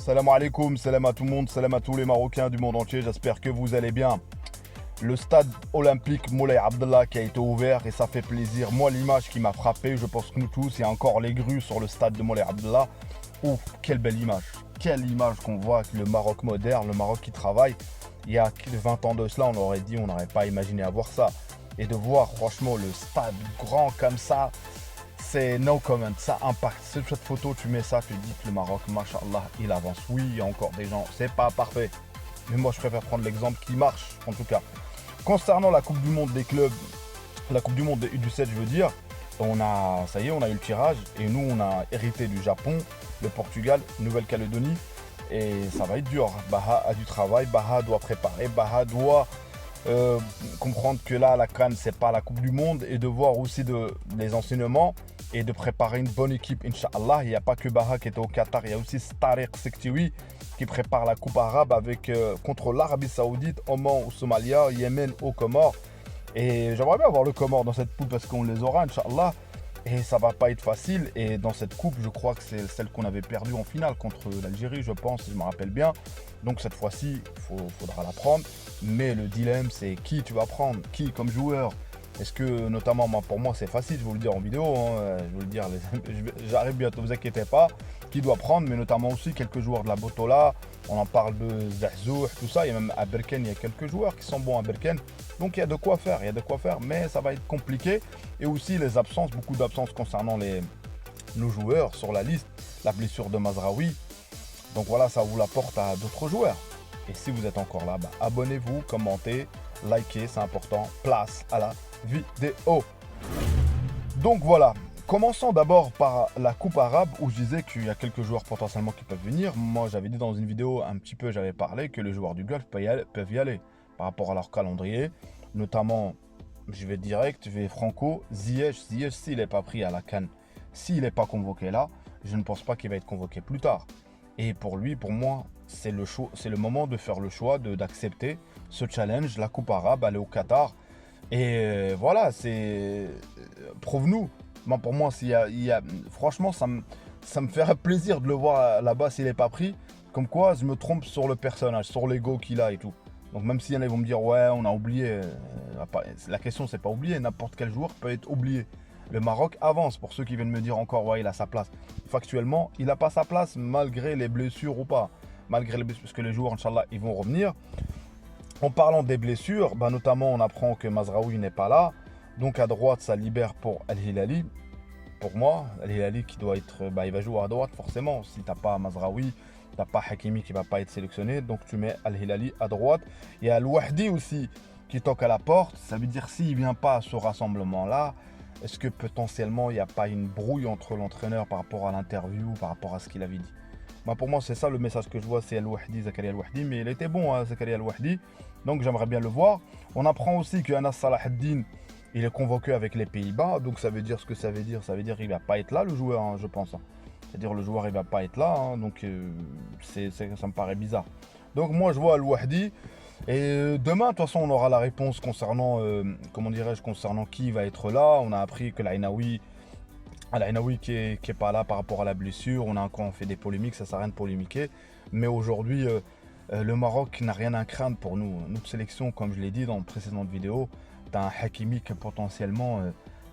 Salam alaikum, salam à tout le monde, salam à tous les Marocains du monde entier, j'espère que vous allez bien. Le stade olympique Moulay Abdallah qui a été ouvert et ça fait plaisir. Moi, l'image qui m'a frappé, je pense que nous tous, il y a encore les grues sur le stade de Moulay Abdallah. Ouf, quelle belle image. Quelle image qu'on voit avec le Maroc moderne, le Maroc qui travaille. Il y a 20 ans de cela, on aurait dit, on n'aurait pas imaginé avoir ça. Et de voir franchement le stade grand comme ça, c'est no comment, ça impacte. Cette photo, tu mets ça, tu dis que le Maroc, machallah, il avance. Oui, il y a encore des gens, c'est pas parfait. Mais moi, je préfère prendre l'exemple qui marche, en tout cas. Concernant la Coupe du Monde des clubs, la Coupe du Monde des U17, je veux dire, ça y est, on a eu le tirage. Et nous, on a hérité du Japon, le Portugal, Nouvelle-Calédonie. Et ça va être dur. Baha a du travail, Baha doit préparer, Baha doit comprendre que là, la CAN, c'est pas la Coupe du Monde. Et de voir aussi des enseignements et de préparer une bonne équipe, Inch'Allah. Il n'y a pas que Baha qui était au Qatar, il y a aussi Tariq Sektiwi qui prépare la Coupe arabe contre l'Arabie Saoudite, Oman ou Somalia, Yémen aux Comores. Et j'aimerais bien avoir le Comore dans cette poule parce qu'on les aura, Inch'Allah. Et ça va pas être facile. Et dans cette coupe, je crois que c'est celle qu'on avait perdue en finale contre l'Algérie, je pense, si je me rappelle bien. Donc cette fois-ci, il faudra la prendre. Mais le dilemme, c'est qui tu vas prendre, qui comme joueur. Est-ce que, notamment, pour moi, c'est facile, je vais vous le dire en vidéo, je vais vous le dire, j'arrive bientôt, ne vous inquiétez pas, qui doit prendre, mais notamment aussi quelques joueurs de la Botola, on en parle de Zahzou, tout ça, et même à Berken, il y a quelques joueurs qui sont bons à Berken, donc il y a de quoi faire, mais ça va être compliqué, et aussi les absences, beaucoup d'absences concernant nos joueurs sur la liste, la blessure de Mazraoui, donc voilà, ça vous l'apporte à d'autres joueurs. Et si vous êtes encore là, abonnez-vous, commentez, likez, c'est important, place à la vidéo. Donc voilà, commençons d'abord par la Coupe arabe où je disais qu'il y a quelques joueurs potentiellement qui peuvent venir. Moi j'avais dit dans une vidéo un petit peu, j'avais parlé que les joueurs du Golfe peuvent y aller par rapport à leur calendrier. Notamment, je vais direct, je vais Franco, Ziyech, s'il n'est pas pris à la CAN, s'il n'est pas convoqué là, je ne pense pas qu'il va être convoqué plus tard. Et pour lui, pour moi, c'est le moment de faire le choix d'accepter ce challenge, la Coupe arabe, aller au Qatar. Et voilà, prouve-nous. Moi, pour moi, franchement, ça me ferait plaisir de le voir là-bas s'il n'est pas pris. Comme quoi, je me trompe sur le personnage, sur l'ego qu'il a et tout. Donc même s'il y en a qui vont me dire, ouais, on a oublié. La question, c'est pas oublier. N'importe quel joueur peut être oublié. Le Maroc avance, pour ceux qui viennent me dire encore, ouais, il a sa place. Factuellement, il n'a pas sa place, malgré les blessures ou pas. Malgré les blessures, parce que les joueurs, Inch'Allah, ils vont revenir. En parlant des blessures, notamment, on apprend que Mazraoui n'est pas là. Donc, à droite, ça libère pour Al-Hilali. Pour moi, Al-Hilali qui doit être... il va jouer à droite, forcément. Si tu n'as pas Mazraoui, tu n'as pas Hakimi qui ne va pas être sélectionné. Donc, tu mets Al-Hilali à droite. Il y a Al-Wahdi aussi qui toque à la porte. Ça veut dire s'il ne vient pas à ce rassemblement-là, est-ce que potentiellement il n'y a pas une brouille entre l'entraîneur par rapport à l'interview, par rapport à ce qu'il avait dit? Pour moi, c'est ça le message que je vois, c'est Al-Wahdi, Zakaria Al-Wahdi, mais il était bon, hein, Zakaria Al-Wahdi, donc j'aimerais bien le voir. On apprend aussi que Anas Salaheddine, il est convoqué avec les Pays-Bas, donc ça veut dire ce que ça veut dire qu'il ne va pas être là, le joueur, hein, je pense. C'est-à-dire le joueur, il ne va pas être là, hein, donc ça me paraît bizarre. Donc moi, je vois Al-Wahdi. Et demain, de toute façon, on aura la réponse concernant, concernant qui va être là. On a appris que l'Ainaoui qui est pas là par rapport à la blessure. On a encore fait des polémiques, ça ne sert à rien de polémiquer. Mais aujourd'hui, le Maroc n'a rien à craindre pour nous. Notre sélection, comme je l'ai dit dans une précédente vidéo, tu as un Hakimi qui potentiellement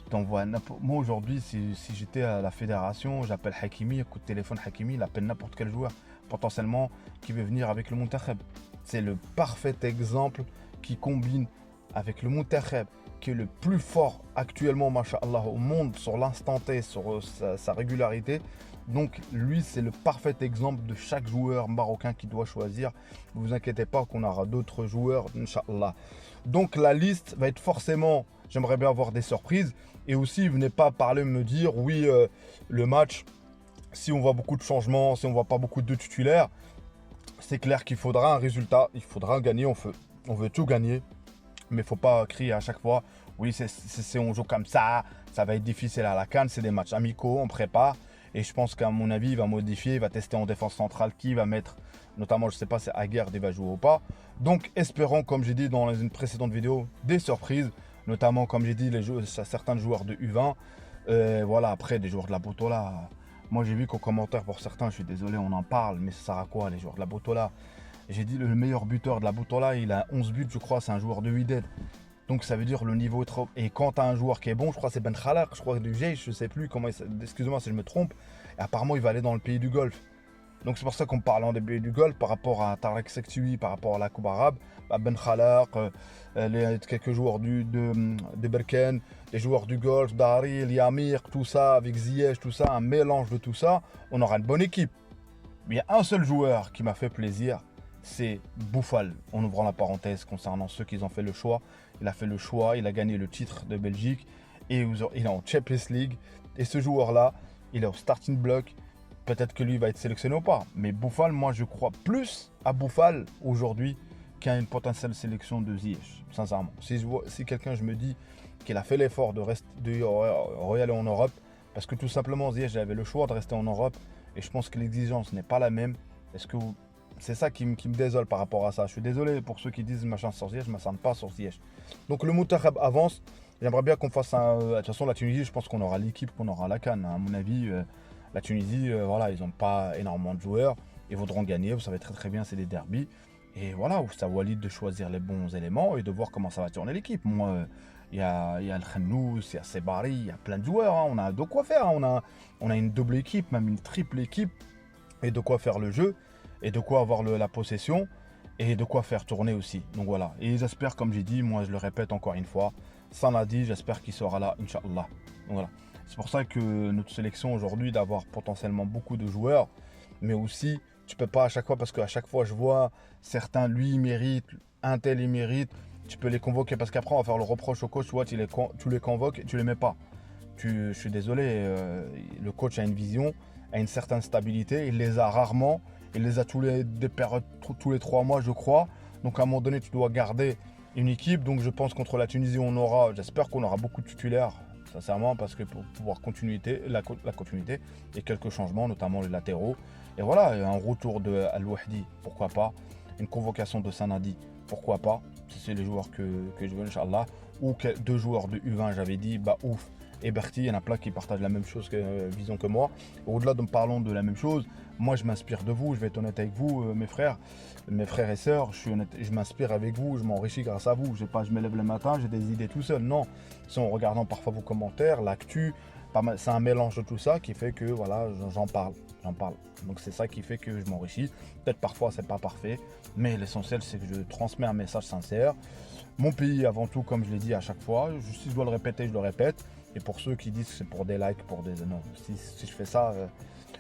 t'envoie. Moi aujourd'hui, si j'étais à la fédération, j'appelle Hakimi, coup de téléphone Hakimi, il appelle n'importe quel joueur potentiellement qui veut venir avec le Montakheb. C'est le parfait exemple qui combine avec le Montakheb, qui est le plus fort actuellement, masha'Allah, au monde sur l'instant T, sur sa régularité. Donc lui, c'est le parfait exemple de chaque joueur marocain qui doit choisir. Ne vous inquiétez pas qu'on aura d'autres joueurs, Inch'Allah. Donc la liste va être forcément, j'aimerais bien avoir des surprises. Et aussi, venez pas parler, me dire, oui, le match, si on voit beaucoup de changements, si on voit pas beaucoup de titulaires, c'est clair qu'il faudra un résultat, il faudra gagner, on veut tout gagner. Mais il ne faut pas crier à chaque fois, oui, on joue comme ça va être difficile à la CAN, c'est des matchs amicaux, on prépare. Et je pense qu'à mon avis, il va modifier, il va tester en défense centrale qui va mettre, notamment, je ne sais pas si Aguerd va jouer ou pas. Donc, espérons, comme j'ai dit dans une précédente vidéo, des surprises. Notamment, comme j'ai dit, certains joueurs de U20. Voilà, après, des joueurs de la Botola, Moi, j'ai vu qu'aux commentaires, pour certains, je suis désolé, on en parle, mais ça sert à quoi les joueurs de la Botola? J'ai dit le meilleur buteur de la Botola, il a 11 buts, je crois, c'est un joueur de Wydad. Donc ça veut dire le niveau est trop. Et quand tu as un joueur qui est bon, je crois que c'est Ben Khalak, je crois du Jeish, je sais plus comment excusez-moi si je me trompe. Et apparemment, il va aller dans le pays du Golfe. Donc c'est pour ça qu'on parle en des pays du Golfe par rapport à Tarek Sektoui, par rapport à la Coupe arabe, Ben Khalak, quelques joueurs de Berken, les joueurs du Golfe, Dari, Yamir, tout ça, avec Ziyech, tout ça, un mélange de tout ça, on aura une bonne équipe. Mais il y a un seul joueur qui m'a fait plaisir, c'est Boufal, en ouvrant la parenthèse concernant ceux qui ont fait le choix. Il a fait le choix, il a gagné le titre de Belgique et il est en Champions League. Et ce joueur-là, il est au starting block. Peut-être que lui va être sélectionné ou pas. Mais Boufal, moi je crois plus à Boufal aujourd'hui qu'à une potentielle sélection de Ziyech, sincèrement. Si quelqu'un, je me dis qu'il a fait l'effort de aller en Europe, parce que tout simplement Ziyech avait le choix de rester en Europe et je pense que l'exigence n'est pas la même. Est-ce que c'est ça qui me désole par rapport à ça. Je suis désolé pour ceux qui disent machin sur Ziyech, je ne m'assante pas sur Ziyech. Donc le Moutakhab avance. J'aimerais bien qu'on fasse un. De toute façon, la Tunisie, je pense qu'on aura l'équipe, qu'on aura la CAN. À mon avis, la Tunisie, voilà, ils n'ont pas énormément de joueurs. Ils voudront gagner. Vous savez très très bien, c'est des derbies. Et voilà, c'est à Walid de choisir les bons éléments et de voir comment ça va tourner l'équipe. Moi, il y a le Khannous, il y a Sebari, il y a plein de joueurs. Hein. On a de quoi faire. Hein. On a une double équipe, même une triple équipe. Et de quoi faire le jeu. Et de quoi avoir la possession. Et de quoi faire tourner aussi. Donc voilà. Et j'espère, comme j'ai dit, moi je le répète encore une fois, Sanadi, j'espère qu'il sera là, Inch'Allah. Donc voilà. C'est pour ça que notre sélection aujourd'hui, d'avoir potentiellement beaucoup de joueurs, mais aussi, tu peux pas à chaque fois, parce qu'à chaque fois je vois certains, lui il mérite, un tel il mérite, tu peux les convoquer, parce qu'après on va faire le reproche au coach, tu vois, tu les convoques et tu les mets pas. Je suis désolé, le coach a une vision, a une certaine stabilité, il les a rarement, il les a tous les 3 mois je crois, donc à un moment donné tu dois garder une équipe, donc je pense contre la Tunisie j'espère qu'on aura beaucoup de titulaires, sincèrement, parce que pour pouvoir la continuité et quelques changements, notamment les latéraux, et voilà, un retour de Al-Wahdi, pourquoi pas, une convocation de Sanadi, pourquoi pas, c'est les joueurs que je veux, Inch'Allah, ou 2 joueurs de U20, j'avais dit, Baouf et Berti, il y en a plein qui partagent la même chose vision que moi. Au-delà de parlons de la même chose, moi je m'inspire de vous, je vais être honnête avec vous, mes frères et sœurs, je m'inspire avec vous, je m'enrichis grâce à vous. Je me lève le matin, j'ai des idées tout seul. Non, c'est en regardant parfois vos commentaires, l'actu, c'est un mélange de tout ça qui fait que voilà, j'en parle. Donc c'est ça qui fait que je m'enrichis. Peut-être parfois c'est pas parfait, mais l'essentiel c'est que je transmets un message sincère. Mon pays avant tout, comme je l'ai dit à chaque fois, si je dois le répéter, je le répète. Et pour ceux qui disent que c'est pour des likes, non, si je fais ça,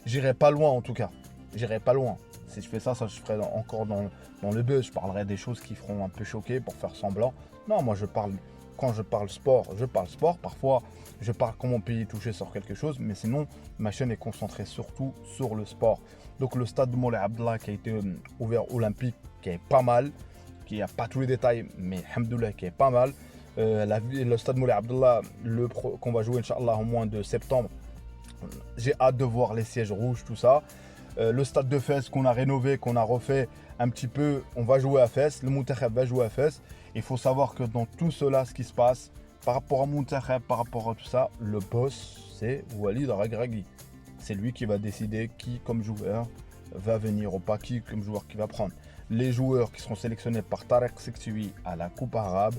j'irai pas loin en tout cas. J'irai pas loin. Si je fais ça, je ferai encore dans le buzz. Je parlerai des choses qui feront un peu choquer pour faire semblant. Non, moi quand je parle sport, je parle sport. Parfois, je parle quand mon pays est touché sur quelque chose, mais sinon, ma chaîne est concentrée surtout sur le sport. Donc le stade de Moulay Abdallah qui a été ouvert olympique, qui est pas mal, qui n'a pas tous les détails, mais alhamdoulilah, qui est pas mal. Le stade Moulay Abdallah, qu'on va jouer Inch'Allah au mois de septembre, j'ai hâte de voir les sièges rouges, tout ça. Le stade de Fès qu'on a rénové, qu'on a refait un petit peu, on va jouer à Fès, le Moutakhab va jouer à Fès. Il faut savoir que dans tout cela, ce qui se passe, par rapport à Moutakhab, par rapport à tout ça, le boss, c'est Walid Regragui. C'est lui qui va décider qui, comme joueur, va venir ou pas, qui, comme joueur, qui va prendre. Les joueurs qui seront sélectionnés par Tarek Sektoui à la Coupe arabe,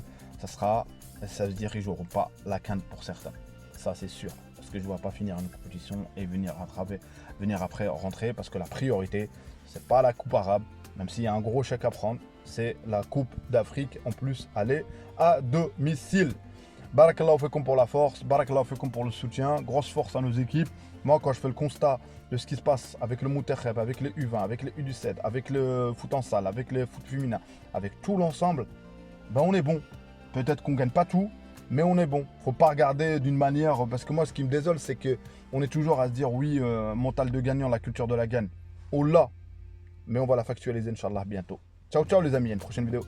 ça veut dire qu'ils ne joueront pas la CAN pour certains. Ça, c'est sûr. Parce que je ne vois pas finir une compétition et venir après rentrer. Parce que la priorité, ce n'est pas la Coupe arabe, même s'il y a un gros chèque à prendre, c'est la Coupe d'Afrique. En plus, aller à domicile. Barakallahu fekoum pour la force, barakallahu fekoum pour le soutien. Grosse force à nos équipes. Moi, quand je fais le constat de ce qui se passe avec le Moutakhab, avec les U20, avec les U17, avec le foot en salle, avec le foot féminin, avec tout l'ensemble, ben on est bon. Peut-être qu'on ne gagne pas tout, mais on est bon. Faut pas regarder d'une manière, parce que moi ce qui me désole c'est que on est toujours à se dire oui, mental de gagnant, la culture de la gagne. On l'a, mais on va la factualiser Inch'Allah bientôt. Ciao ciao les amis, à une prochaine vidéo.